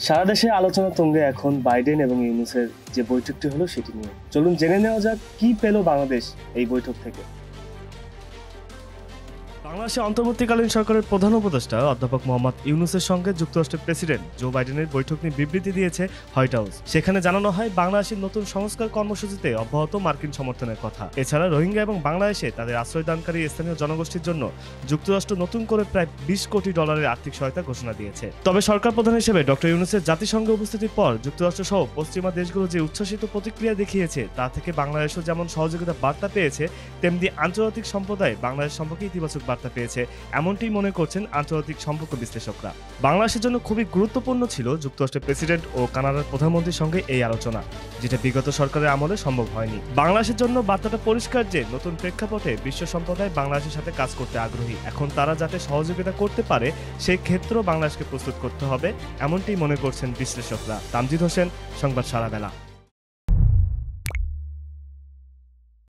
সারা দেশে আলোচনা তুঙ্গে এখন বাইডেন এবং ইউনূসের যে বৈঠকটি হলো সেটি নিয়ে। চলুন জেনে নেওয়া যাক কি পেল বাংলাদেশ এই বৈঠক থেকে। বাংলাদেশের অন্তর্বর্তীকালীন সরকারের প্রধান উপদেষ্টা অধ্যাপক মোহাম্মদ ইউনূসের সঙ্গে যুক্তরাষ্ট্রের প্রেসিডেন্ট জো বাইডেনের বৈঠক নিয়ে বিবৃতি দিয়েছে হোয়াইট হাউস। সেখানে জানানো হয় বাংলাদেশের নতুন সংস্কার কর্মসূচিতে অব্যাহত মার্কিন সমর্থনের কথা। এছাড়া রোহিঙ্গা এবং বাংলাদেশে তাদের আশ্রয়দানকারী স্থানীয় জনগোষ্ঠীর জন্য যুক্তরাষ্ট্র নতুন করে প্রায় $20 কোটি আর্থিক সহায়তা ঘোষণা দিয়েছে। তবে সরকার প্রধান হিসেবে ডক্টর ইউনূসের জাতিসংঘে উপস্থিতির পর যুক্তরাষ্ট্র সহ পশ্চিমা দেশগুলো যে উচ্ছ্বাসিত প্রতিক্রিয়া দেখিয়েছে তা থেকে বাংলাদেশও যেমন সহযোগিতা বার্তা পেয়েছে, তেমনি আন্তর্জাতিক সম্প্রদায় বাংলাদেশ সম্পর্কে ইতিবাচক বার্তা পেয়েছে, এমনটি মনে করছেন আন্তর্জাতিক সম্পর্ক বিশ্লেষকরা। বাংলাদেশের জন্য খুবই গুরুত্বপূর্ণ ছিল যুক্তরাষ্ট্রের প্রেসিডেন্ট ও কানাডার প্রধানমন্ত্রীর সঙ্গে এই আলোচনা, যেটা বিগত সরকারের আমলে সম্ভব হয়নি। বাংলাদেশের জন্য বার্তাটা পরিষ্কার যে নতুন প্রেক্ষাপটে বিশ্ব সম্প্রদায় বাংলাদেশের সাথে কাজ করতে আগ্রহী। এখন তারা যাতে সহযোগিতা করতে পারে সেই ক্ষেত্রেও বাংলাদেশকে প্রস্তুত করতে হবে, এমনটি মনে করছেন বিশ্লেষকরা। তামজিদ হোসেন, সংবাদ সারা বেলা।